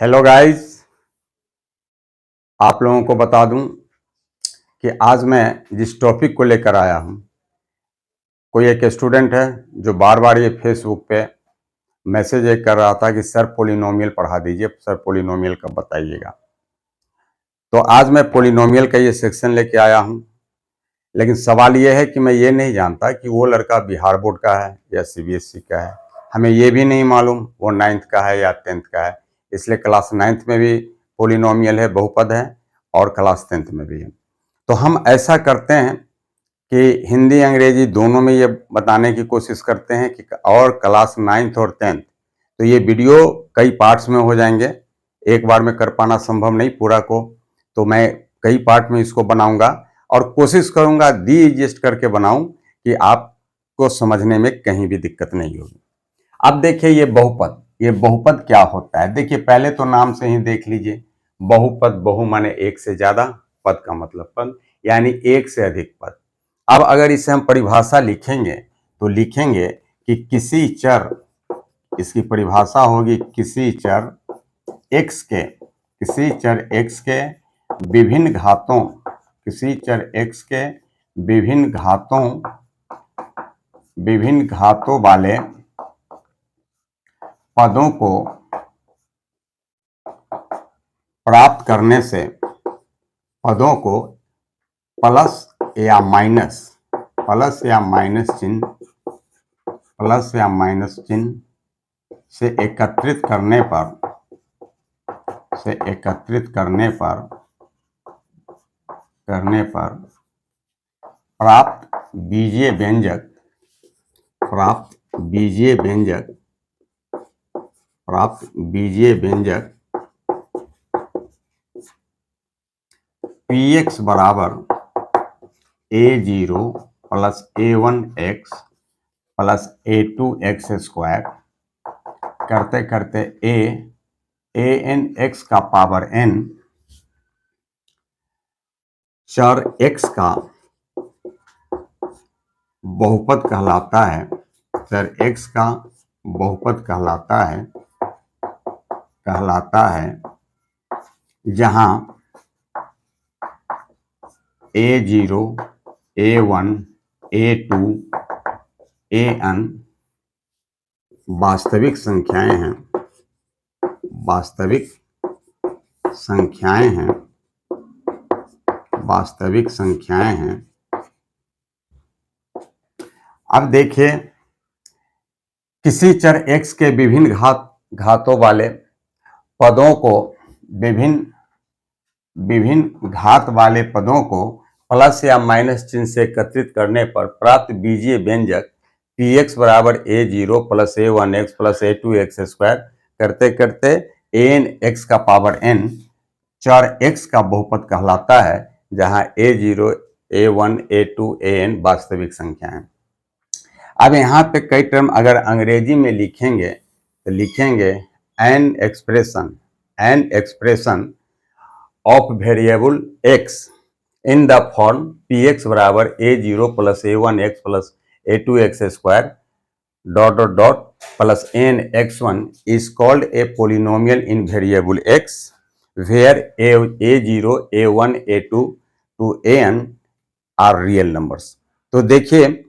Hello guys, आप लोगों को बता दूं कि आज मैं जिस टॉपिक को लेकर आया हूं, कोई एक स्टूडेंट है जो बार बार ये फेसबुक पे मैसेज एक कर रहा था कि सर पोलिनोमियल पढ़ा दीजिए, सर पोलिनोमियल कब बताइएगा। तो आज मैं पोलिनोमियल का ये सेक्शन लेके आया हूं। लेकिन सवाल ये है कि मैं ये नहीं जानता कि वो लड़का बिहार बोर्ड का है या सीबीएसई का है। हमें ये भी नहीं मालूम वो 9th का है या 10th का है। इसलिए क्लास 9th में भी पोलिनोमियल है, बहुपद है, और क्लास 10th में भी है। तो हम ऐसा करते हैं कि हिंदी अंग्रेजी दोनों में ये बताने की कोशिश करते हैं कि और क्लास 9th और 10th, तो ये वीडियो कई पार्ट्स में हो जाएंगे। एक बार में कर पाना संभव नहीं पूरा को, तो मैं कई पार्ट में इसको बनाऊंगा और कोशिश करूंगा दी इजिएस्ट करके बनाऊं कि आपको समझने में कहीं भी दिक्कत नहीं होगी। अब देखिए ये बहुपद क्या होता है। देखिए पहले तो नाम से ही देख लीजिए, बहुपद, बहु माने एक से ज्यादा, पद का मतलब पद, यानी एक से अधिक पद। अब अगर इसे हम परिभाषा लिखेंगे तो लिखेंगे कि किसी चर, इसकी परिभाषा होगी किसी चर x के विभिन्न घातों, किसी चर x के विभिन्न घातों वाले पदों को प्राप्त करने से पदों को प्लस या माइनस चिन्ह से एकत्रित करने पर प्राप्त बीजीय व्यंजक px बराबर a0 plus a1x plus a2x square करते करते an x का पावर n चर x का बहुपद कहलाता है, चर x का बहुपद कहलाता है जहां a0, a1, a2, an वास्तविक संख्याएं हैं। अब देखिए किसी चर x के विभिन्न घातों वाले पदों को, विभिन्न घात वाले पदों को प्लस या माइनस चिन्ह से एकत्रित करने पर प्राप्त बीजीय व्यंजक px बराबर a0 plus a1x plus a2x square करते करते an x का पावर n चर x का बहुपद कहलाता है जहां a0, a1, a2, an वास्तविक संख्या है। अब यहाँ पे कई टर्म अगर अंग्रेजी में लिखेंगे तो लिखेंगे an expression of variable x in the form px बराबर a0 plus a1x plus a2x square dot dot dot plus n(x1) is called a polynomial in variable x where a0, a1, a2 to an are real numbers। तो देखिए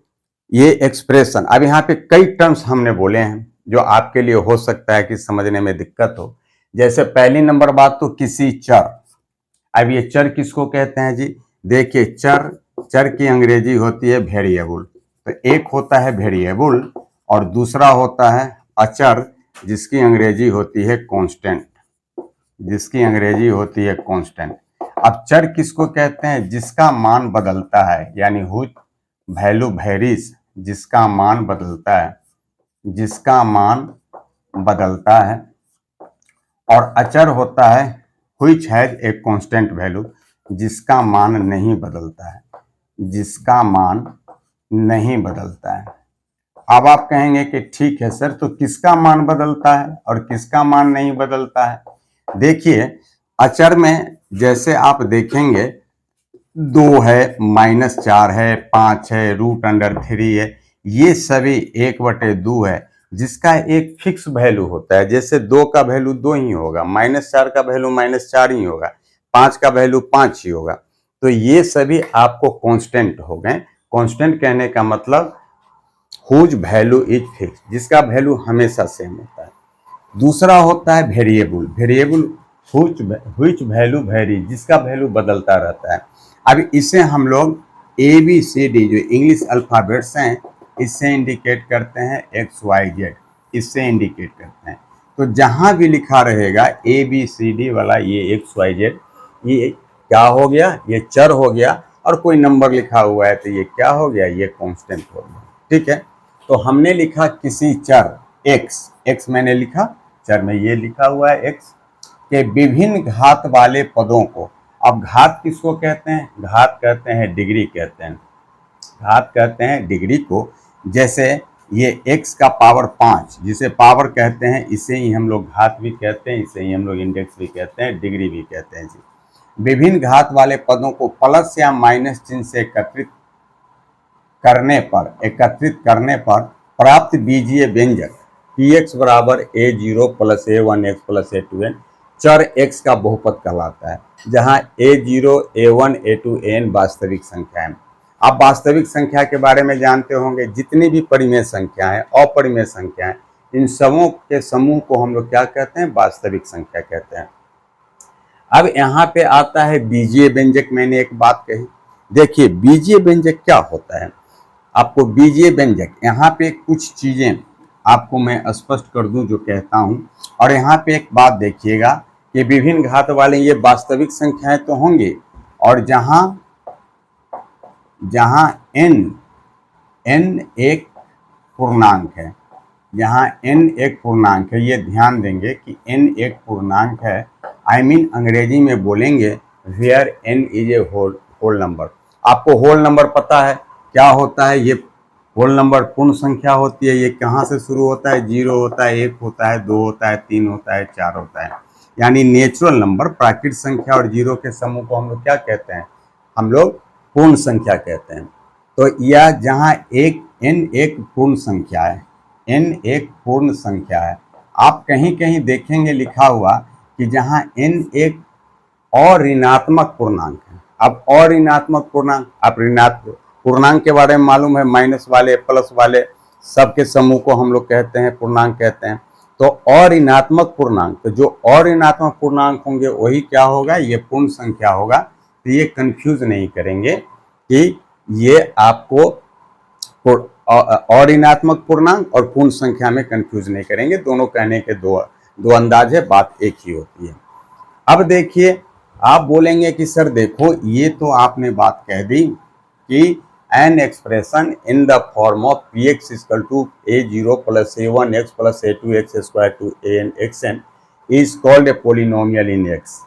ये expression, अब यहाँ पे कई terms हमने बोले हैं जो आपके लिए हो सकता है कि समझने में दिक्कत हो। जैसे पहली नंबर बात तो किसी चर, अब ये चर किसको कहते हैं जी? देखिए चर की अंग्रेजी होती है वेरिएबल। तो एक होता है वेरिएबल और दूसरा होता है अचर जिसकी अंग्रेजी होती है कांस्टेंट। अब चर किसको कहते हैं? जिसका मान बदलता है, यानी व्हिच वैल्यू वेरीज, जिसका मान बदलता है। और अचर होता है which has a constant value, जिसका मान नहीं बदलता है। अब आप कहेंगे कि ठीक है सर, तो किसका मान बदलता है और किसका मान नहीं बदलता है? देखिए अचर में जैसे आप देखेंगे 2 है, -4 है, 5 है, √√3 है, ये सभी 1/2 है। जिसका एक फिक्स वैल्यू होता है, जैसे 2 का वैल्यू 2 ही होगा, -4 का वैल्यू -4 ही होगा, 5 का वैल्यू 5 ही होगा। तो ये सभी आपको कांस्टेंट हो गए। कांस्टेंट कहने का मतलब हुज वैल्यू इज फिक्स, जिसका वैल्यू हमेशा सेम होता है। दूसरा होता है variable. Variable which value very, जिसका वैल्यू बदलता रहता है। अब इसे हम लोग ABCD जो इंग्लिश अल्फ़ाबेट्स हैं इससे इंडिकेट करते हैं, XYZ इससे इंडिकेट करते हैं। तो जहां भी लिखा रहेगा ABCD वाला ये XYZ, ये क्या हो गया, ये चर हो गया, और कोई नंबर लिखा हुआ है तो ये क्या हो गया, ये कांस्टेंट हो गया। ठीक है, तो हमने लिखा किसी चर x मैंने लिखा, चर में ये लिखा हुआ है x के विभिन्न घात वाले पदों को। अब घात किसको कहते हैं, घात कहते हैं डिग्री कहते हैं, घात कहते हैं डिग्री को। जैसे ये x का पावर 5 जिसे पावर कहते हैं, इसे ही हम लोग घात भी कहते हैं, इसे ही हम लोग इंडेक्स भी कहते हैं, डिग्री भी कहते हैं जी। विभिन्न घात वाले पदों को प्लस या माइनस चिन्ह से एकत्रित करने पर प्राप्त बीजीय व्यंजक px बराबर a0 plus a1x plus a2n चर x का बहुपद कहलाता है, जहां a0, a1, a2, an वास्तविक संख्या है। आप वास्तविक संख्या के बारे में जानते होंगे, जितनी भी परिमेय संख्या है, अपरिमेय संख्या है, इन सबों के समूह को हम लोग क्या कहते हैं, वास्तविक संख्या कहते हैं। अब यहाँ पे आता है बीजीय व्यंजक। मैंने एक बात कही, देखिए बीजीय व्यंजक क्या होता है। आपको बीजीय व्यंजक, यहाँ पे कुछ चीजें आपको मैं स्पष्ट कर दूं जो कहता हूं। और यहाँ पे एक बात देखिएगा कि विभिन्न घात वाले ये वास्तविक संख्याएं तो होंगे, और जहां n एक पूर्णांक है, जहां n एक पूर्णांक है, ये ध्यान देंगे कि n एक पूर्णांक है। आई मीन अंग्रेजी में बोलेंगे where n is a whole number. आपको होल नंबर पता है क्या होता है, ये होल नंबर पूर्ण संख्या होती है। ये कहाँ से शुरू होता है, 0 होता है, 1 होता है, 2 होता है, 3 होता है, 4 होता है। यानी नेचुरल नंबर, प्राकृतिक संख्या और 0 के समूह को हम लोग क्या कहते हैं, हम लोग पूर्ण संख्या कहते हैं। तो यह जहाँ n एक पूर्ण संख्या है, n एक पूर्ण संख्या है। आप कहीं कहीं देखेंगे लिखा हुआ कि जहाँ n एक अऋणात्मक पूर्णांक है। अब अऋणात्मक पूर्णांक, आप ऋणात्मक पूर्णांक के बारे में मालूम है, माइनस वाले प्लस वाले सबके समूह को हम लोग कहते हैं पूर्णांक कहते हैं। तो अऋणात्मक पूर्णांक, तो जो अऋणात्मक पूर्णांक होंगे वही क्या होगा, ये पूर्ण संख्या होगा। तो ये कंफ्यूज नहीं करेंगे कि ये आपको अऋणात्मक पूर्णांक और पूर्ण संख्या में कंफ्यूज नहीं करेंगे, दोनों कहने के दो अंदाज है, बात एक ही होती है। अब देखिए, आप बोलेंगे कि सर देखो ये तो आपने बात कह दी कि an expression in the form of px equal to a0 plus a1x plus a2x square to an xn is called a polynomial in x,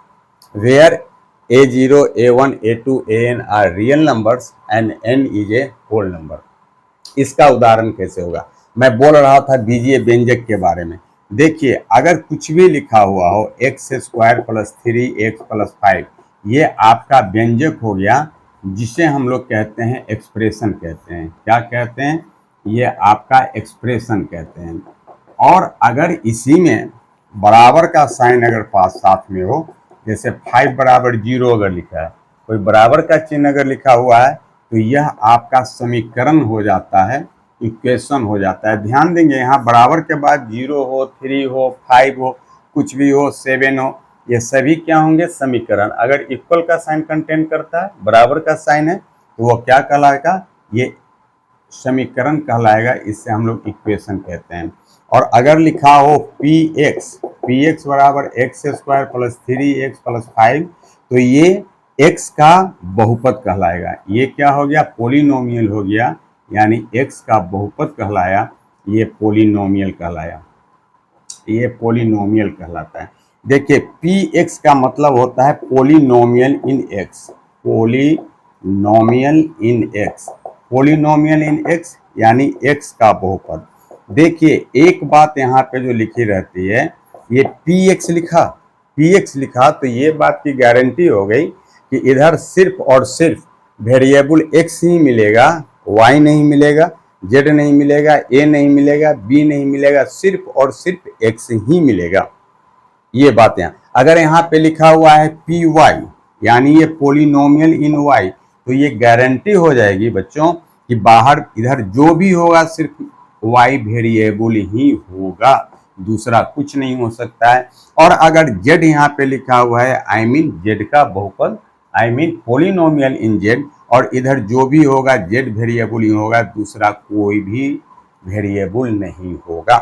where a0, a1, a2, an are real numbers and n is a whole number। इसका उदाहरण कैसे होगा, मैं बोल रहा था बीजीय व्यंजक के बारे में। देखिए, अगर कुछ भी लिखा हुआ हो x square plus 3x plus 5, ये आपका व्यंजक हो गया, जिसे हम लोग कहते हैं एक्सप्रेशन कहते हैं। क्या कहते हैं, ये आपका एक्सप्रेशन कहते हैं। और अगर इसी में बराबर का साइन अगर पास साथ में हो, जैसे 5 बराबर 0 अगर लिखा है, कोई बराबर का चिन्ह अगर लिखा हुआ है, तो यह आपका समीकरण हो जाता है, इक्वेशन हो जाता है। ध्यान देंगे, यहाँ बराबर के बाद 0 हो, 3 हो, 5 हो, कुछ भी हो, 7 हो, ये सभी क्या होंगे, समीकरण। अगर इक्वल का साइन कंटेन करता है, बराबर का साइन है, तो वो क्या कहलाएगा, ये समीकरण कहलाएगा। इससे हम लोग इक्वेशन कहते हैं। और अगर लिखा हो px बराबर x square plus 3x plus 5, तो ये x का बहुपद कहलाएगा। ये क्या हो गया, पोलिनोमियल हो गया, यानी x का बहुपद कहलाया, ये पोलिनोमियल कहलाया, ये पोलिनोमियल कहलाता है। देखिए, px का मतलब होता है पोलिनोमियल इन x, पोलिनोमियल इन x, पोलिनोमियल इन x यानी x का बहुपद। देखिए, एक बात यहाँ पे जो लिखी रहती है, ये px लिखा तो ये बात की गारंटी हो गई कि इधर सिर्फ और सिर्फ वेरिएबल x ही मिलेगा, y नहीं मिलेगा। जेड नहीं मिलेगा, ए नहीं मिलेगा, बी नहीं मिलेगा, सिर्फ और सिर्फ एक्स ही मिलेगा। ये बातें अगर यहाँ पे लिखा हुआ है पी वाई यानी ये पोलिनोमियल इन वाई, तो ये गारंटी हो जाएगी बच्चों कि बाहर इधर जो भी होगा सिर्फ वाई वेरिएबल ही होगा, दूसरा कुछ नहीं हो सकता है। और अगर जेड यहाँ पे लिखा हुआ है आई मीन जेड का बहुपद, I mean polynomial in Z, और इधर जो भी होगा जेड वेरिएबल ही होगा, दूसरा कोई भी वेरिएबल नहीं होगा।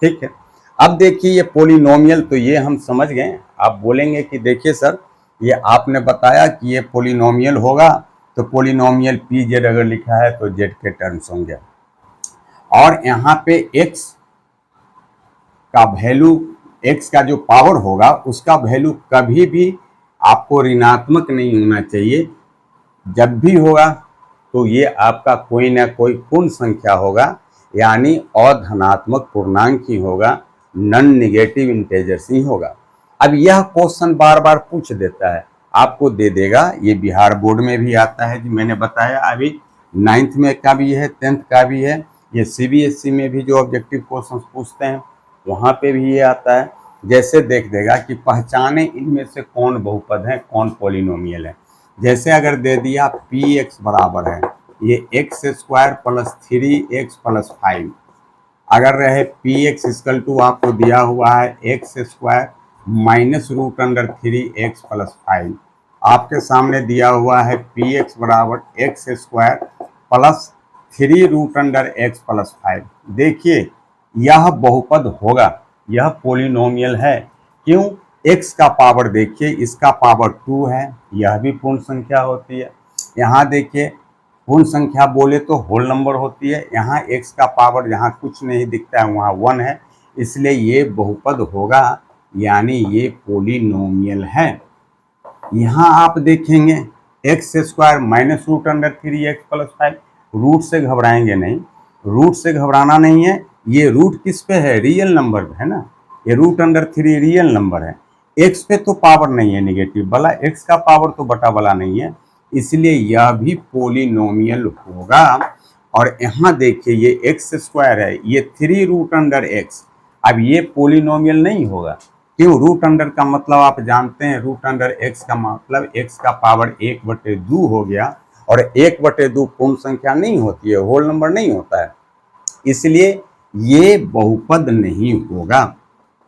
ठीक है, अब देखिए ये पोलिनोमियल तो ये हम समझ गए। आप बोलेंगे कि देखिए सर ये आपने बताया कि ये पोलिनोमियल होगा, तो पोलिनोमियल पी जेड अगर लिखा है तो जेड के टर्म्स होंगे, और यहाँ पे एक्स का वैल्यू, एक्स का जो पावर होगा उसका वैल्यू कभी भी आपको ऋणात्मक नहीं होना चाहिए। जब भी होगा तो ये आपका कोई ना कोई पूर्ण संख्या होगा, यानी अधनात्मक पूर्णांक ही होगा, नॉन निगेटिव इंटेजर्स ही होगा। अब यह क्वेश्चन बार बार पूछ देता है, आपको दे देगा, ये बिहार बोर्ड में भी आता है जी, मैंने बताया अभी 9th में का भी है, 10th का भी है, ये CBSE में भी जो ऑब्जेक्टिव क्वेश्चन पूछते हैं वहाँ पे भी ये आता है। जैसे देख देगा कि पहचाने इनमें से कौन बहुपद है, कौन पोलिनोमियल है। जैसे अगर दे दिया पी एक्स बराबर है ये x square plus 3x plus 5, अगर रहे पी एक्स इक्वल टू आपको दिया हुआ है x square minus root under 3x plus 5, आपके सामने दिया हुआ है पी एक्स बराबर x square plus 3 root under x plus 5। देखिए यह बहुपद होगा, यह पोलिनोमियल है। क्यों? x का पावर देखिए, इसका पावर 2 है, यह भी पूर्ण संख्या होती है। यहाँ देखिए पूर्ण संख्या बोले तो होल नंबर होती है, यहाँ x का पावर जहाँ कुछ नहीं दिखता है वहाँ 1 है, इसलिए ये बहुपद होगा, यानी ये पोलिनोमियल है। यहाँ आप देखेंगे x square minus root under 3x plus 5, root से घबराएंगे नहीं, रूट से घबराना नहीं है। ये रूट किस पे है? रियल नंबर है ना, ये रूट अंडर 3 रियल नंबर है। एक्स पे तो पावर नहीं है निगेटिव वाला, एक्स का पावर तो बटा वाला नहीं है, इसलिए यह भी पोलिनोमियल होगा। और यहाँ देखिए ये एक्स स्क्वायर है, ये 3 रूट अंडर एक्स, अब ये पोलिनोमियल नहीं होगा। क्यों? रूट अंडर का मतलब आप जानते हैं, रूट अंडर एक्स का मतलब एक्स का पावर 1/2 हो गया, और 1/2 पूर्ण संख्या नहीं होती है, होल नंबर नहीं होता है, इसलिए ये बहुपद नहीं होगा,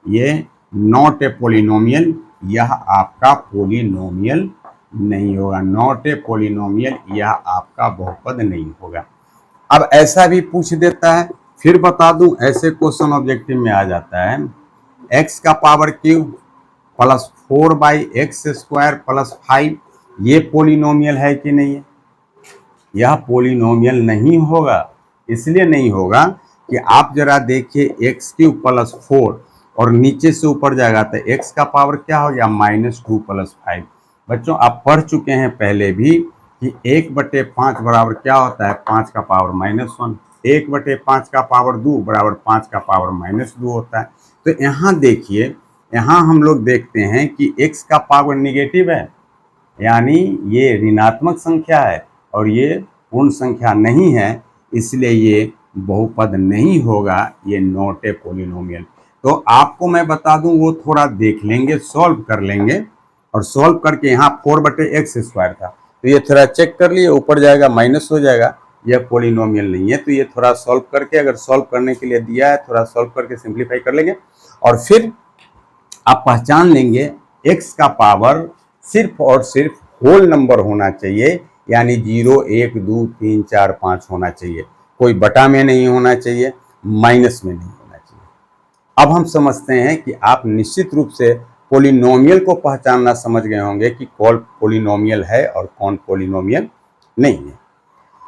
ये नॉट ए पोलिनोमियल, यह आपका पोलिनोमियल नहीं होगा, नॉट ए पोलिनोमियल, यह आपका बहुपद नहीं होगा। अब ऐसा भी पूछ देता है, फिर बता दूं, ऐसे क्वेश्चन ऑब्जेक्टिव में आ जाता है एक्स का power cube plus 4/x square plus 5, ये पोलिनोमियल है कि नहीं है? यह पोलिनोमियल नहीं होगा। इसलिए नहीं होगा कि आप जरा देखिए x³ प्लस 4 और नीचे से ऊपर जाएगा तो x का पावर क्या हो गया? -2 प्लस 5। बच्चों आप पढ़ चुके हैं पहले भी कि 1/5 बराबर क्या होता है? 5 का पावर -1। 1/5 का पावर 2 बराबर 5 का पावर -2 होता है। तो यहाँ देखिए, यहाँ हम लोग देखते हैं कि x का पावर निगेटिव है, यानी ये ऋणात्मक संख्या है और ये पूर्ण संख्या नहीं है, इसलिए ये बहुपद नहीं होगा, ये नॉट ए पोलिनोमियल। तो आपको मैं बता दूं, वो थोड़ा देख लेंगे, सॉल्व कर लेंगे, और सॉल्व करके यहाँ 4/x स्क्वायर था तो ये थोड़ा चेक कर लिए, ऊपर जाएगा माइनस हो जाएगा, यह पोलिनोमियल नहीं है। तो ये थोड़ा सॉल्व करके, अगर सॉल्व करने के लिए दिया है, थोड़ा सॉल्व करके सिंप्लीफाई कर लेंगे, और फिर आप पहचान लेंगे x का पावर सिर्फ और सिर्फ होल नंबर होना चाहिए, यानी 0, 1, 2, 3, 4, 5 होना चाहिए, कोई बटा में नहीं होना चाहिए, माइनस में नहीं होना चाहिए। अब हम समझते हैं कि आप निश्चित रूप से पोलिनोमियल को पहचानना समझ गए होंगे कि कौन पोलिनोमियल है और कौन पोलिनोमियल नहीं है।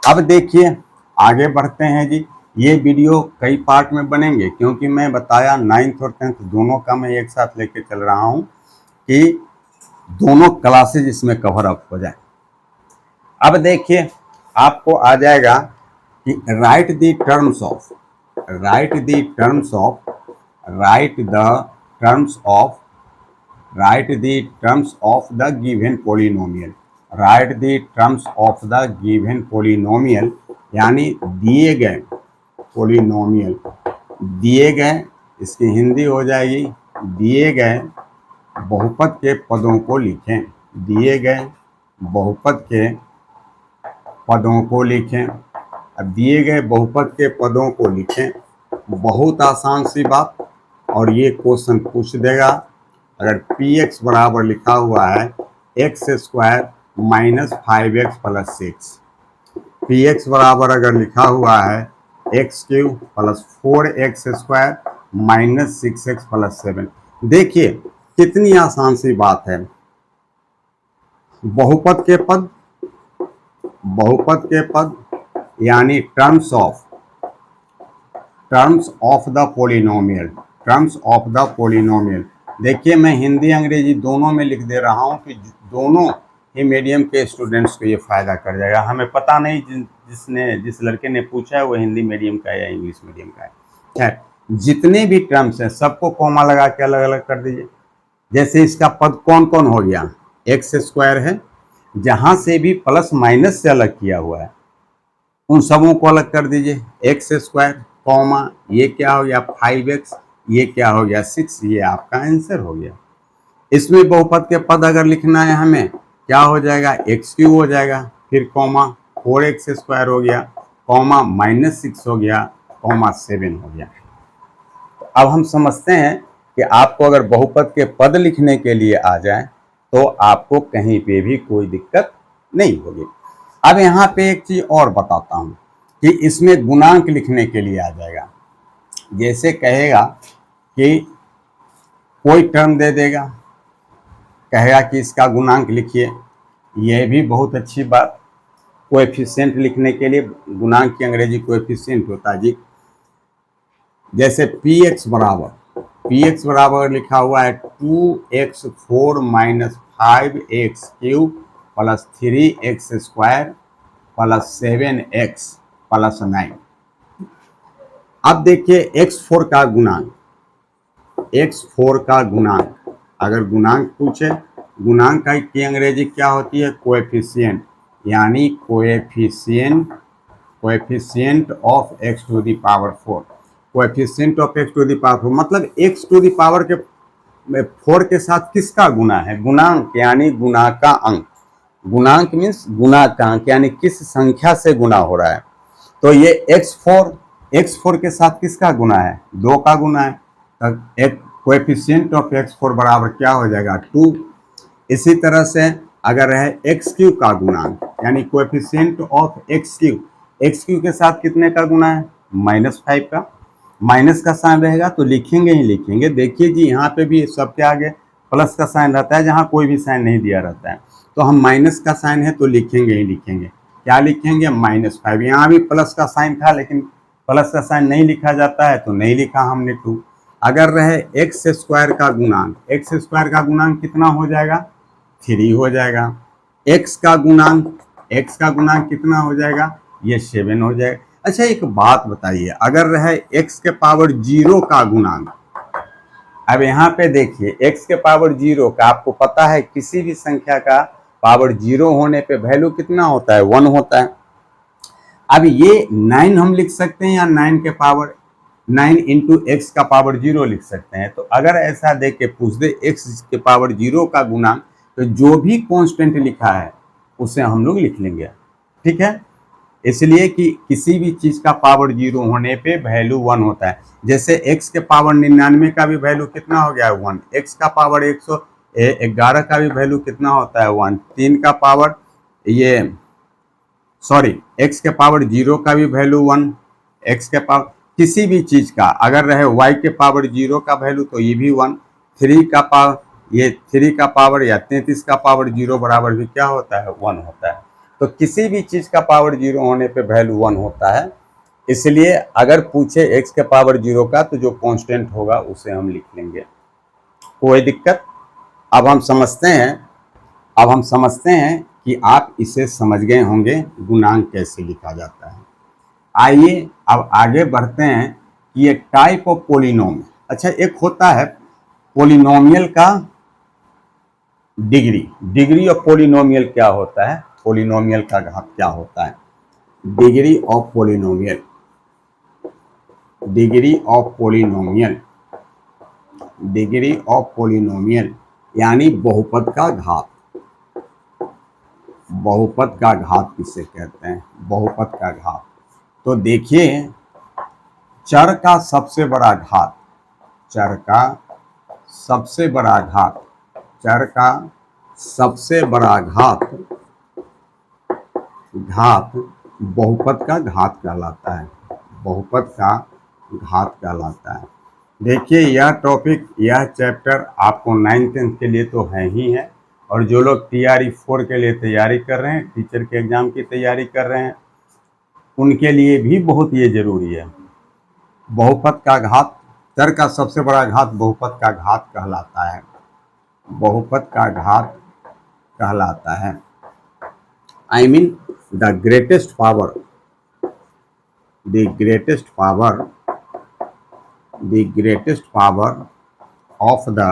अब देखिए आगे बढ़ते हैं जी। ये वीडियो कई पार्ट में बनेंगे, क्योंकि मैं बताया 9th और 10th दोनों का मैं एक साथ लेके चल रहा हूँ कि दोनों क्लासेज इसमें कवर अप हो जाए। अब देखिए आपको आ जाएगा कि right the terms of the given polynomial यानी दिए गए पोलिनोमियल, दिए गए, इसकी हिंदी हो जाएगी दिए गए बहुपद के पदों को लिखें, दिए गए बहुपद के पदों को लिखें। अब दिए गए बहुपद के पदों को लिखें, बहुत आसान सी बात, और ये क्वेश्चन पूछ देगा। अगर px बराबर लिखा हुआ है x square minus 5x plus 6, px बराबर अगर लिखा हुआ है x cube plus 4x square minus 6x plus 7, देखिए कितनी आसान सी बात है। बहुपद के पद, बहुपद के पद यानी terms of the polynomial, terms of the polynomial. देखिए मैं हिंदी अंग्रेजी दोनों में लिख दे रहा हूं कि दोनों ही मीडियम के स्टूडेंट्स को ये फायदा कर जाएगा। हमें पता नहीं जिस लड़के ने पूछा है वो हिंदी मीडियम का है या इंग्लिश मीडियम का है। खैर, जितने भी टर्म्स हैं सबको कॉमा लगा के अलग अलग कर दीजिए। जैसे इसका पद कौन कौन हो गया, एक्स स्क्वायर है, जहां से भी प्लस माइनस से अलग किया हुआ है उन सबों को अलग कर दीजिए। एक्स स्क्वायर कॉमा ये क्या हो गया 5x, ये क्या हो गया 6, ये आपका आंसर हो गया। इसमें बहुपद के पद अगर लिखना है हमें, क्या हो जाएगा एक्स क्यूब हो जाएगा, फिर कॉमा 4x स्क्वायर हो गया, कॉमा माइनस 6 हो गया, कॉमा 7 हो गया। अब हम समझते हैं कि आपको अगर बहुपद के पद लिखने के लिए आ जाए तो आपको कहीं पे भी कोई दिक्कत नहीं होगी। अब यहाँ पे एक चीज और बताता हूँ कि इसमें गुणांक लिखने के लिए आ जाएगा। जैसे कहेगा कि कोई टर्म दे देगा, कहेगा कि इसका गुणांक लिखिए, यह भी बहुत अच्छी बात। कोएफिशिएंट लिखने के लिए गुणांक की अंग्रेजी कोएफिशिएंट होता है जी। जैसे px बराबर लिखा हुआ है 2x4 minus 5x cube plus 3x square plus 7x plus 9। अब देखिए x4 का गुणांक, x4 का गुणांक, अगर गुणांक पूछे, गुणांक की अंग्रेजी क्या होती है कोएफिशिएंट, यानी coefficient of x to the power 4, coefficient of x to the power 4 मतलब x टू द पावर के 4 के साथ किसका गुना है, गुणांक यानी गुणा का अंक। गुणांक मीन्स गुणा का अंक, यानी किस संख्या से गुना हो रहा है। तो ये x4 के साथ किसका गुना है, 2 का गुना है। तब एक कोएफिशिएंट ऑफ x4 बराबर क्या हो जाएगा 2। इसी तरह से अगर है एक्स क्यू का गुणांक, यानी कोएफिशिएंट ऑफ एक्स क्यू के साथ कितने का गुना है -5 का, माइनस का साइन रहेगा तो लिखेंगे ही लिखेंगे। देखिए जी यहाँ पे भी सबके आगे प्लस का साइन रहता है, जहाँ कोई भी साइन नहीं दिया रहता है तो हम माइनस का साइन है तो लिखेंगे ही लिखेंगे। क्या लिखेंगे -5, यहाँ भी प्लस का साइन था लेकिन प्लस का साइन नहीं लिखा जाता है तो नहीं लिखा हमने 2। अगर रहे एक्स स्क्वायर का गुणांक, एक्स स्क्वायर का गुणांक कितना हो जाएगा 3 हो जाएगा। एक्स का गुणांक कितना हो जाएगा, ये 7 हो जाएगा। अच्छा एक बात बताइए, अगर रहे x के पावर 0 का गुणांक, अब यहाँ पे देखिए x के पावर 0 का, आपको पता है किसी भी संख्या का पावर 0 होने पे वैल्यू कितना होता है 1 होता है। अब ये 9 हम लिख सकते हैं या 9 के पावर 9 इंटू एक्स का पावर 0 लिख सकते हैं। तो अगर ऐसा देख के पूछ दे x के पावर 0 का गुणांक, तो जो भी कांस्टेंट लिखा है उसे हम लोग लिख लेंगे, ठीक है। इसलिए कि किसी भी चीज का पावर 0 होने पे वैल्यू 1 होता है। जैसे x के पावर 99 का भी वैल्यू कितना हो गया 1, x का पावर 111 का भी वैल्यू कितना होता है 1, 3 का पावर x के पावर 0 का भी वैल्यू 1, x के पावर किसी भी चीज का अगर रहे y के पावर 0 का वैल्यू तो ये भी 1, 3 का पावर, ये 3 का पावर या 33 का पावर 0 बराबर भी क्या होता है 1 होता है। तो किसी भी चीज का पावर 0 होने पे वैल्यू 1 होता है। इसलिए अगर पूछे x के पावर 0 का तो जो कांस्टेंट होगा उसे हम लिख लेंगे, कोई दिक्कत। अब हम समझते हैं कि आप इसे समझ गए होंगे गुणांक कैसे लिखा जाता है। आइए अब आगे बढ़ते हैं कि ये टाइप ऑफ पोलिनोमियल। अच्छा एक होता है पोलिनोमियल का डिग्री ऑफ पोलिनोमियल क्या होता है, पोलिनोमियल का घात क्या होता है। Degree of polynomial, degree of polynomial, degree of polynomial यानी बहुपद का घात। बहुपद का घात किसे कहते हैं? बहुपद का घात। तो देखिए, चर का सबसे बड़ा घात, चर का सबसे बड़ा घात, चर का सबसे बड़ा घात, घात बहुपद का घात कहलाता है, बहुपद का घात कहलाता है। देखिए, यह टॉपिक, यह चैप्टर आपको 9th 10th के लिए तो है ही है, और जो लोग TRE 4 के लिए तैयारी कर रहे हैं, टीचर के एग्जाम की तैयारी कर रहे हैं, उनके लिए भी बहुत ये जरूरी है। बहुपद का घात, चर का सबसे बड़ा घात बहुपद का घात कहलाता है, बहुपद का घात कहलाता है। I mean the greatest power, the greatest power, the greatest power of the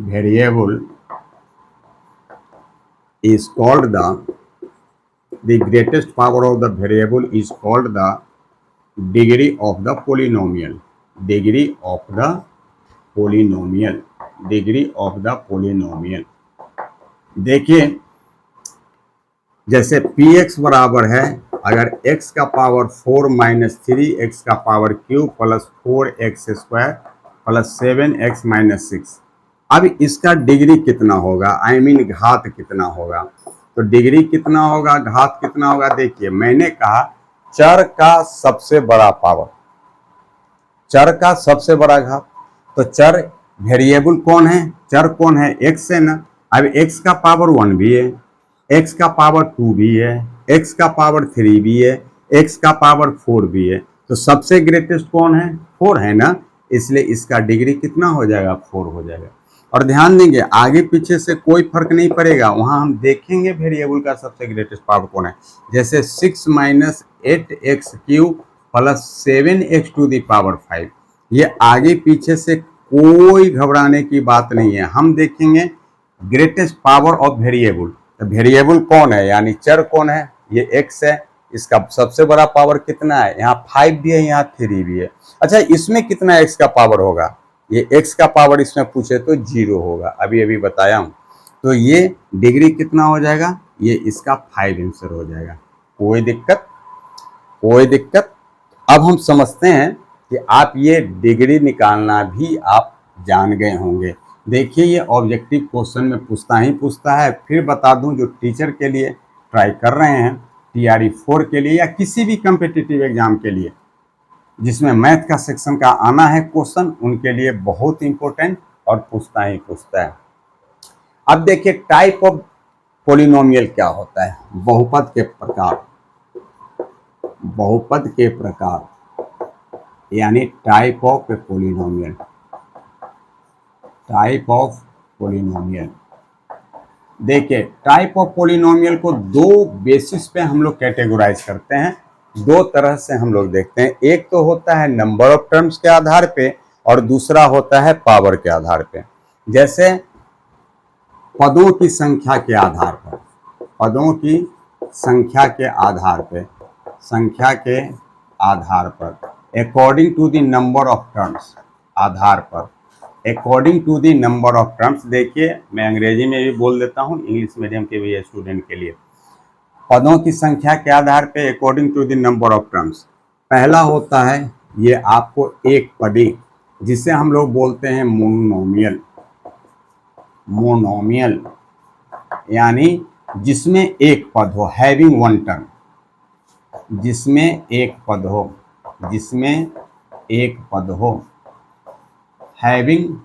variable is called the greatest power of the variable is called the degree of the polynomial, degree of the polynomial, degree of the polynomial। देखिए, जैसे px बराबर है, अगर x का power 4 minus 3x का power cube plus 4x square plus 7x minus 6, अब इसका degree कितना होगा? आई मीन घात कितना होगा? तो डिग्री कितना होगा, घात कितना होगा? देखिए, मैंने कहा चर का सबसे बड़ा पावर, चर का सबसे बड़ा घात। तो चर वेरिएबल कौन है? चर कौन है? x है ना। अब x का पावर 1 भी है, x का पावर 2 भी है, x का पावर 3 भी है, x का पावर 4 भी है। तो सबसे ग्रेटेस्ट कौन है? 4 है ना, इसलिए इसका डिग्री कितना हो जाएगा? 4 हो जाएगा। और ध्यान देंगे, आगे पीछे से कोई फर्क नहीं पड़ेगा, वहां हम देखेंगे वेरिएबल का सबसे ग्रेटेस्ट पावर कौन है। जैसे 6 minus 8x cube plus 7x to the power 5, ये आगे पीछे से कोई घबराने की बात नहीं है, हम देखेंगे ग्रेटेस्ट पावर ऑफ वेरिएबल। तो वेरिएबल कौन है, यानी चर कौन है? ये x है, इसका सबसे बड़ा पावर कितना है? यहाँ 5 भी है, यहाँ 3 भी है। अच्छा, इसमें कितना x का पावर होगा? ये x का पावर इसमें पूछे तो 0 होगा, अभी अभी बताया हूँ। तो ये डिग्री कितना हो जाएगा? ये इसका 5 आंसर हो जाएगा। कोई दिक्कत? कोई दिक्कत? अब हम समझते हैं कि आप ये डिग्री निकालना भी आप जान गए होंगे। देखिए, ये ऑब्जेक्टिव क्वेश्चन में पूछता ही पूछता है। फिर बता दूं, जो टीचर के लिए ट्राई कर रहे हैं, TRE 4 के लिए या किसी भी कम्पिटिटिव एग्जाम के लिए जिसमें मैथ का सेक्शन का आना है क्वेश्चन, उनके लिए बहुत इंपॉर्टेंट और पूछता ही पूछता है। अब देखिए, टाइप ऑफ पोलिनोमियल क्या होता है? बहुपद के प्रकार, बहुपद के प्रकार यानी type of polynomial, type of polynomial. देखिए, टाइप ऑफ पोलिनोमियल को दो बेसिस पे हम लोग कैटेगराइज करते हैं, दो तरह से हम लोग देखते हैं। एक तो होता है नंबर ऑफ टर्म्स के आधार पे, और दूसरा होता है पावर के आधार पे। जैसे पदों की संख्या के आधार पर, पदों की संख्या के आधार पे, संख्या के आधार पर, according to the number of terms, आधार पर, according to the number of terms. देखिए, मैं अंग्रेजी में भी बोल देता हूँ इंग्लिश मीडियम के भी स्टूडेंट के लिए। पदों की संख्या के आधार पे according to the number of terms. पहला होता है ये आपको एक पदी, जिसे हम लोग बोलते हैं मोनोमियल, मोनोमियल यानी जिसमें एक पद हो, हैविंग वन टर्म, जिसमें एक पद हो, जिसमें एक पद हो, हैविंग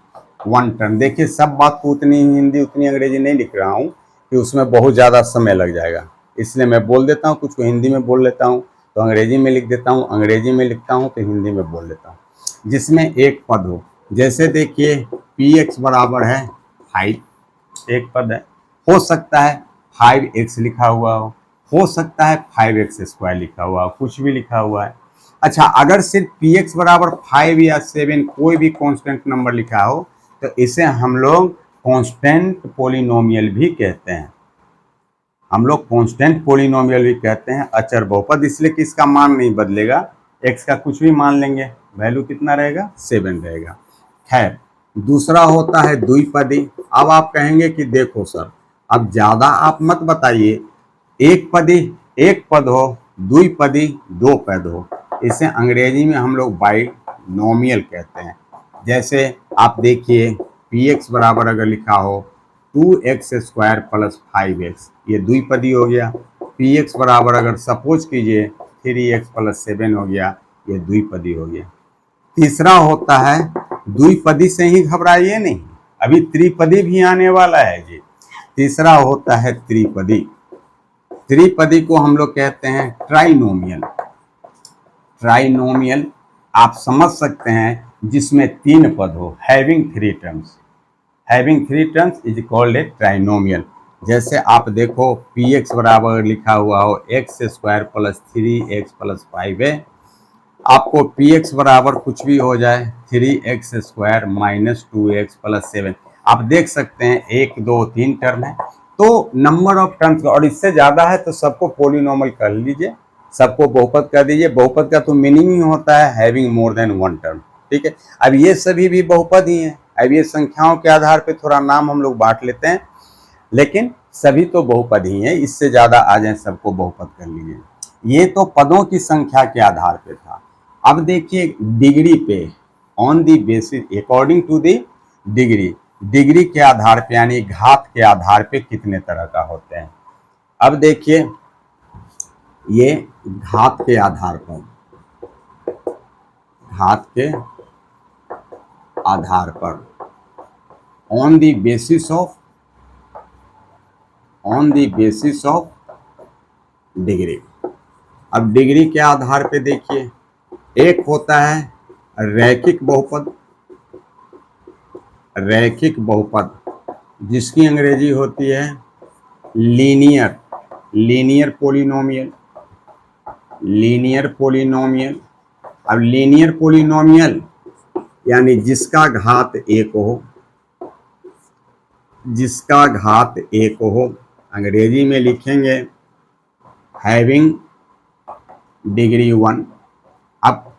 वन टर्म। देखिए, सब बात को उतनी हिंदी उतनी अंग्रेजी नहीं लिख रहा हूँ कि उसमें बहुत ज़्यादा समय लग जाएगा, इसलिए मैं बोल देता हूँ, कुछ को हिंदी में बोल लेता हूँ तो अंग्रेजी में लिख देता हूँ, अंग्रेजी में लिखता हूँ तो हिंदी में बोल देता हूँ। जिसमें एक पद हो, जैसे देखिए px बराबर है 5, एक पद है, हो सकता है 5x लिखा हुआ हो सकता है 5x स्क्वायर लिखा हुआ हो, कुछ भी लिखा हुआ है। अच्छा, अगर सिर्फ px बराबर 5 या 7 कोई भी कांस्टेंट नंबर लिखा हो तो इसे हम लोग कांस्टेंट पोलिनोमियल भी कहते हैं, हम लोग कांस्टेंट पोलिनोमियल भी कहते हैं, अचर बहुपद, इसलिए कि इसका मान नहीं बदलेगा, x का कुछ भी मान लेंगे, वैल्यू कितना रहेगा 7 रहेगा। खैर, दूसरा होता है द्विपदी। अब आप कहेंगे कि देखो सर, अब ज़्यादा आप मत बताइए, एक पदी एक पद हो, द्विपदी दो पद हो, इसे अंग्रेजी में हम लोग बाइनोमियल कहते हैं। जैसे आप देखिए, पी एक्स बराबर अगर लिखा हो 2x² + 5x, ये द्विपदी हो गया। पी एक्स बराबर अगर सपोज कीजिए 3x + 7 हो गया, ये द्विपदी हो गया। तीसरा होता है, द्विपदी से ही घबराइए नहीं, अभी त्रिपदी भी आने वाला है जी। तीसरा होता है त्रिपदी। त्रिपदी को हम लोग कहते हैं ट्राइनोमियल। ट्राइनोमियल आप समझ सकते हैं जिसमें 3 पद हो, having 3 terms. Having 3 terms is called a trinomial. जैसे आप देखो, पी एक्स बराबर लिखा हुआ हो x² + 3x + 5 है, आपको पी एक्स बराबर कुछ भी हो जाए 3x² - 2x + 7, आप देख सकते हैं 1 2 3 टर्म है, तो नंबर ऑफ टर्म्स, और इससे ज़्यादा है तो सबको पोलिनोमियल कर लीजिए, सबको बहुपद कर दीजिए। बहुपद का तो मीनिंग ही होता है हैविंग मोर देन 1 टर्म, ठीक है। अब ये सभी भी बहुपद ही हैं। अब ये संख्याओं के आधार पे थोड़ा नाम हम लोग बांट लेते हैं, लेकिन सभी तो बहुपद ही हैं, इससे ज़्यादा आ जाए सबको बहुपद कर लीजिए। ये तो पदों की संख्या के आधार पे था। अब देखिए डिग्री पे, on the basis according to the degree, degree के आधार पे यानी घात के आधार पे कितने तरह का होते हैं। अब देखिए, ये घात के आधार पर, घात के आधार पर, on the basis of degree. अब डिग्री के आधार पे देखिए, एक होता है रैखिक बहुपद, रैखिक बहुपद जिसकी अंग्रेजी होती है लीनियर पोलिनोमियल। Linear polynomial. अब लीनियर पोलिनोमियल यानी जिसका घात एक हो, जिसका घात एक हो, अंग्रेजी में लिखेंगे हैविंग डिग्री 1। अब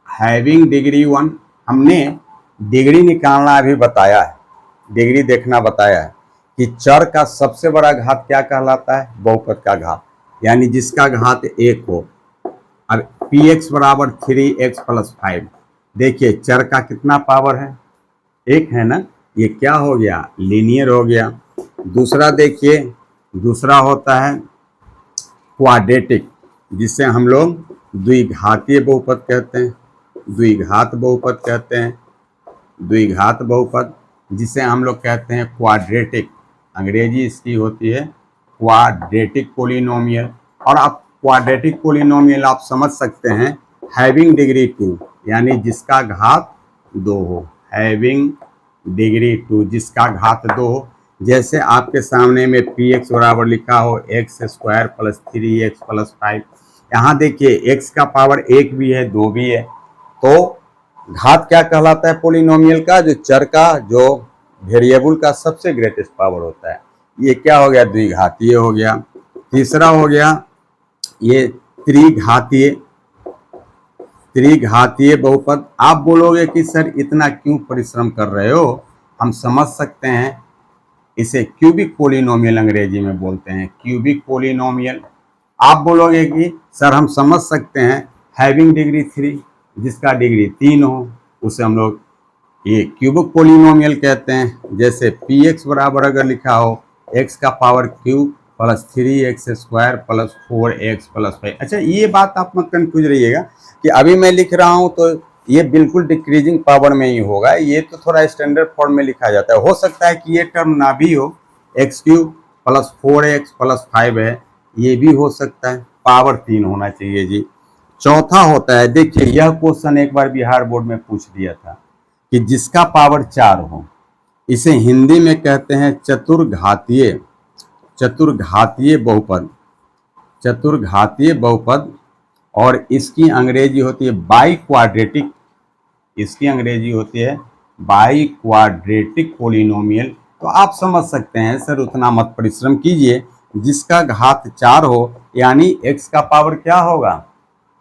हैविंग डिग्री 1, हमने डिग्री निकालना अभी बताया है, डिग्री देखना बताया है कि चर का सबसे बड़ा घात क्या कहलाता है, बहुपद का घात, यानी जिसका घात एक हो। अब पी एक्स बराबर 3x + 5, देखिए चर का कितना पावर है, एक है ना, ये क्या हो गया, लीनियर हो गया। दूसरा देखिए, दूसरा होता है क्वाड्रेटिक, जिसे हम लोग द्विघातीय बहुपद कहते हैं, द्विघात बहुपद कहते हैं, द्विघात बहुपद जिसे हम लोग कहते हैं क्वाड्रेटिक, अंग्रेजी इसकी होती है क्वाड्रेटिक पोलिनोमियल। और आप क्वाड्रेटिक पोलिनोमियल आप समझ सकते हैं हैविंग डिग्री 2, यानी जिसका घात 2 हो, हैविंग डिग्री 2, जिसका घात 2 हो। जैसे आपके सामने में पी एक्स बराबर लिखा हो x² + 3x + 5, यहाँ देखिए x का पावर 1 भी है 2 भी है, तो घात क्या कहलाता है पोलिनोमियल का, जो चर का, जो वेरिएबल का सबसे ग्रेटेस्ट पावर होता है। ये क्या हो गया, द्विघातीय हो गया। तीसरा हो गया ये त्रिघातीय, त्रिघातीय बहुपद। आप बोलोगे कि सर इतना क्यों परिश्रम कर रहे हो, हम समझ सकते हैं, इसे क्यूबिक पोलिनोमियल अंग्रेजी में बोलते हैं, क्यूबिक पोलिनोमियल। आप बोलोगे कि सर हम समझ सकते हैं हैविंग डिग्री 3, जिसका डिग्री 3 हो, उसे हम लोग ये क्यूबिक पोलिनोमियल कहते हैं। जैसे पी एक्स बराबर अगर लिखा हो x का पावर क्यूब + 3x² + 4x + 5। अच्छा, ये बात आप मत कंफ्यूज रहिएगा कि अभी मैं लिख रहा हूँ तो ये बिल्कुल डिक्रीजिंग पावर में ही होगा, ये तो थोड़ा स्टैंडर्ड फॉर्म में लिखा जाता है। हो सकता है कि ये टर्म ना भी हो, x³ + 4x + 5 है, ये भी हो सकता है, पावर 3 होना चाहिए जी। चौथा होता है, देखिए यह क्वेश्चन एक बार बिहार बोर्ड में पूछ दिया था कि जिसका पावर 4 हो, इसे हिंदी में कहते हैं चतुर्घातीय, चतुर्घातीय बहुपद, चतुर्घातीय बहुपद। और इसकी अंग्रेजी होती है बाई क्वाड्रेटिक, इसकी अंग्रेजी होती है बाई क्वाड्रेटिक पोलिनोमियल। तो आप समझ सकते हैं सर उतना मत परिश्रम कीजिए, जिसका घात 4 हो, यानी x का पावर क्या होगा,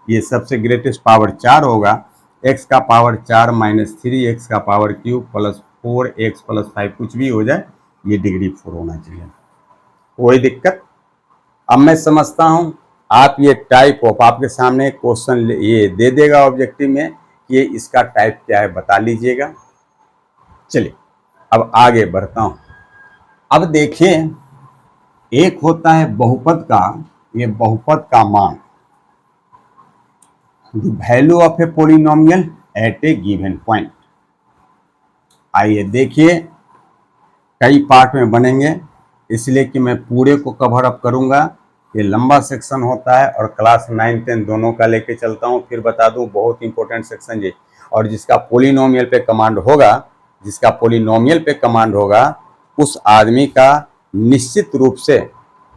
ये सबसे ग्रेटेस्ट पावर 4 होगा, x का पावर 4 माइनस 3x का power cube plus 4x plus 5 कुछ भी हो जाए, ये डिग्री 4 होना चाहिए। कोई दिक्कत? अब मैं समझता हूं आप ये टाइप ऑफ, आपके सामने क्वेश्चन ये दे देगा ऑब्जेक्टिव में, ये इसका टाइप क्या है बता लीजिएगा। चलिए अब आगे बढ़ता हूं। अब देखिए, एक होता है बहुपद का, ये बहुपद का मान, the value of a polynomial at a given point. आइए देखिए, कई पार्ट में बनेंगे, इसलिए कि मैं पूरे को कवर अप करूंगा। ये लंबा सेक्शन होता है और क्लास 9, 10 दोनों का लेके चलता हूं। फिर बता दूं, बहुत इंपॉर्टेंट सेक्शन ये, और जिसका पॉलिनोमियल पे कमांड होगा, जिसका पॉलिनोमियल पे कमांड होगा, उस आदमी का निश्चित रूप से,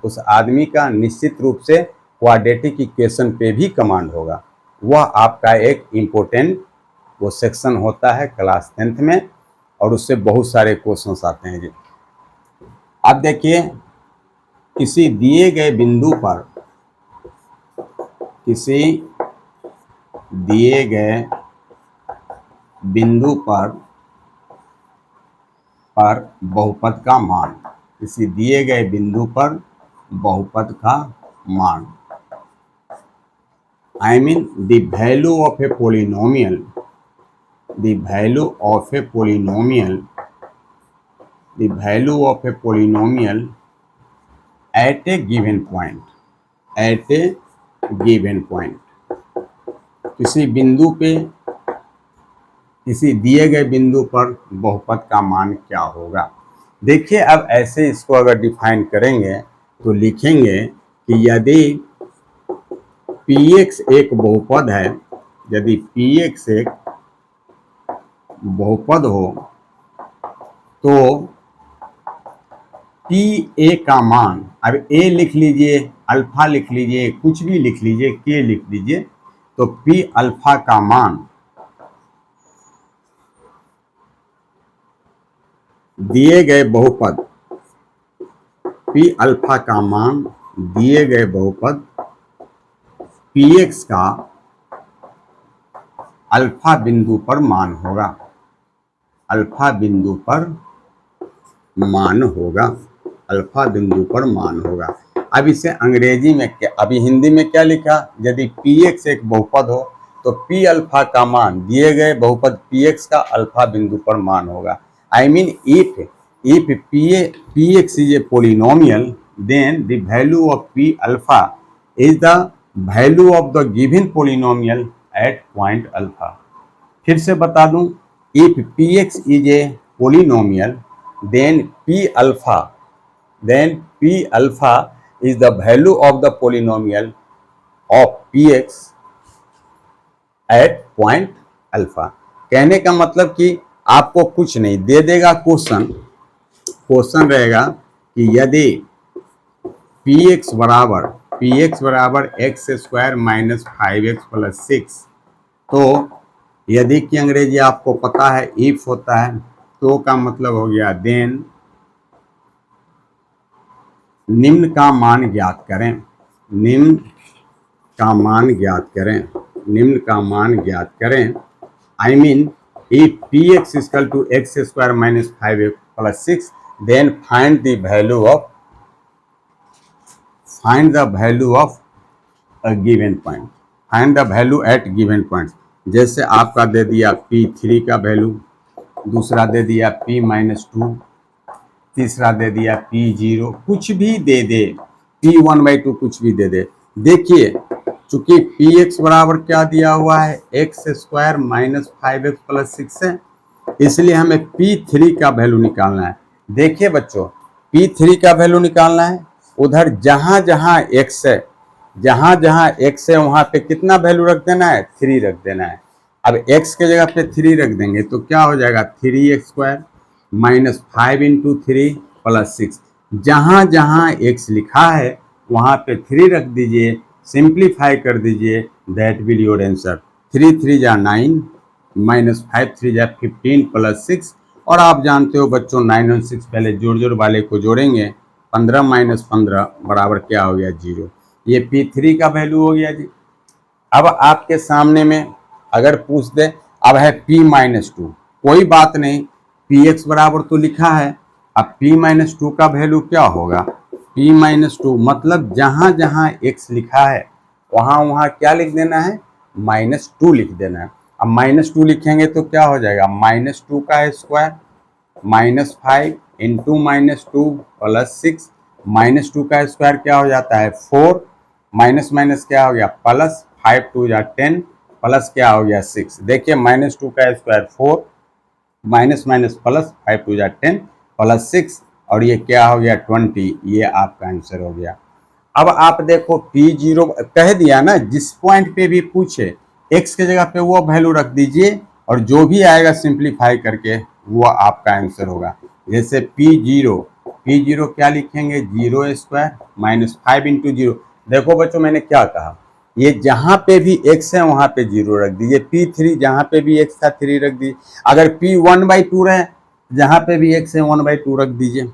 उस आदमी का निश्चित रूप से क्वाड्रेटिक इक्वेशन पे भी कमांड होगा। वह आपका एक इम्पोर्टेंट वो सेक्शन होता है क्लास 10th में, और उससे बहुत सारे क्वेश्चंस आते हैं जी। अब देखिए, किसी दिए गए बिंदु पर, किसी दिए गए बिंदु पर बहुपद का मान, किसी दिए गए बिंदु पर बहुपद का मान, I mean the value of a polynomial, the value of a polynomial, the value of a polynomial at a given point, at a given point. किसी बिंदु पे, किसी दिए गए बिंदु पर बहुपद का मान क्या होगा। देखिए, अब ऐसे इसको अगर डिफाइन करेंगे तो लिखेंगे कि यदि px एक बहुपद है, यदि px एक बहुपद हो तो pa का मान, अब a लिख लीजिए, अल्फा लिख लीजिए, कुछ भी लिख लीजिए, k लिख लीजिए, तो p अल्फा का मान दिए गए बहुपद, p अल्फा का मान दिए गए बहुपद px का अल्फा बिंदु पर मान होगा, अल्फा बिंदु पर मान होगा, अल्फा बिंदु पर मान होगा। अब इसे अंग्रेजी में क्या, अभी हिंदी में क्या लिखा, यदि px एक बहुपद हो तो p अल्फा का मान दिए गए बहुपद px का अल्फा बिंदु पर मान होगा। I mean if px is a polynomial, then the value of p alpha is the value of the given polynomial at point alpha। फिर से बता दूं, if px is a polynomial, then p alpha is the value of the polynomial of px at point alpha। कहने का मतलब कि आपको कुछ नहीं दे देगा, क्वेश्चन रहेगा कि यदि px बराबर x square minus 5x plus 6, तो यदि की अंग्रेजी आपको पता है इफ होता है, तो का मतलब हो गया देन निम्न का मान ज्ञात करें, निम्न का मान ज्ञात करें, निम्न का मान ज्ञात करें। I mean if px equal to x square minus 5x plus 6, then find the value of a given point, find the value at given point. जैसे आपका दे दिया p3 का वैल्यू, दूसरा दे दिया p-2, तीसरा दे दिया p0, कुछ भी दे दे, p1/2 कुछ भी दे दे। देखिए, चूंकि px बराबर क्या दिया हुआ है, x square minus 5x plus 6 है, इसलिए हमें p3 का वैल्यू निकालना है। देखिए बच्चों, p3 का वैल्यू निकालना है, उधर जहां जहां x है, जहां जहां x है वहां पे कितना वैल्यू रख देना है, 3 रख देना है। अब x के जगह पे 3 रख देंगे तो क्या हो जाएगा, 3x square minus 5 into 3 plus 6। जहां जहां x लिखा है वहां पे 3 रख दीजिए, सिंप्लीफाई कर दीजिए, दैट विल योर आंसर। 3 3 जा 9 माइनस 5 3 जा 15 प्लस 6। और आप जानते हो बच्चों, 9 और 6 पहले जोड़ वाले को जोड़ेंगे 15 माइनस 15 बराबर क्या हो गया 0। ये P3 का वैल्यू हो गया जी। अब आपके सामने में अगर पूछ दे, अब है P माइनस 2, कोई बात नहीं, Px बराबर तो लिखा है। अब P माइनस 2 का वैल्यू क्या होगा, P माइनस 2 मतलब जहां जहां x लिखा है वहां वहां क्या लिख देना है, -2 लिख देना है। अब -2 लिखेंगे तो क्या हो जाएगा, -2 का स्क्वायर -5 इंटू -2 प्लस 6, -2 का स्क्वायर क्या हो जाता है 4, माइनस माइनस क्या हो गया प्लस, 5 2 या 10 प्लस क्या हो गया 6। देखिए -2 का स्क्वायर 4, माइनस माइनस प्लस, 5 2 या 10 प्लस 6, और ये क्या हो गया 20। ये आपका आंसर हो गया। अब आप देखो P0 कह दिया ना, जिस पॉइंट पे भी पूछे x के जगह पे वो वैल्यू रख दीजिए और जो भी आएगा सिंप्लीफाई करके वो आपका आंसर होगा। जैसे P0 क्या लिखेंगे, 0 स्क्वायर माइनस 5 इंटू 0। देखो बच्चों मैंने क्या कहा, ये जहां पे भी x है वहां पे 0 रख दीजिए। P3 जहां पे भी x था 3 रख दीजिए। अगर P 1/2 रहे, जहां पे भी x है 1/2 रख दीजिए।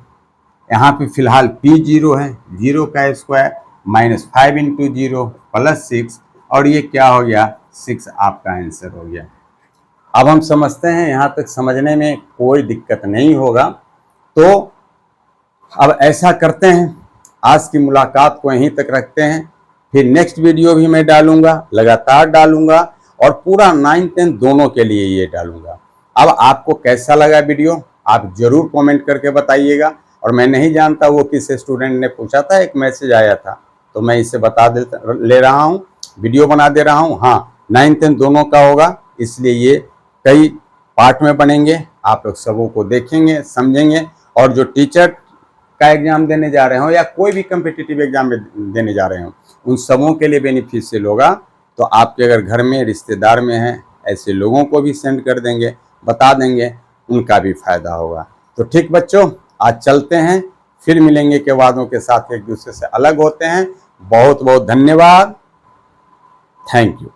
यहाँ पे फिलहाल P0 है, 0 का स्क्वायर माइनस 5 इंटू 0 प्लस 6, और ये क्या हो गया 6 आपका आंसर हो गया। अब हम समझते हैं, यहाँ तक समझने में कोई दिक्कत नहीं होगा। तो अब ऐसा करते हैं, आज की मुलाकात को यहीं तक रखते हैं। फिर नेक्स्ट वीडियो भी मैं डालूंगा, लगातार डालूंगा, और पूरा 9 10 दोनों के लिए ये डालूंगा। अब आपको कैसा लगा वीडियो आप जरूर कमेंट करके बताइएगा। और मैं नहीं जानता वो किस स्टूडेंट ने पूछा था, एक मैसेज आया था तो मैं इसे बता ले रहा हूँ, वीडियो बना दे रहा हूँ। हाँ 9 10 दोनों का होगा, इसलिए ये कई पार्ट में बनेंगे, आप लोग सबों को देखेंगे समझेंगे। और जो टीचर का एग्जाम देने जा रहे हो या कोई भी कम्पिटिटिव एग्जाम देने जा रहे हो, उन सबों के लिए बेनिफिशियल होगा। तो आपके अगर घर में रिश्तेदार में हैं, ऐसे लोगों को भी सेंड कर देंगे, बता देंगे, उनका भी फायदा होगा। तो ठीक बच्चों, आज चलते हैं, फिर मिलेंगे के वादों के साथ एक दूसरे से अलग होते हैं। बहुत बहुत धन्यवाद, थैंक यू।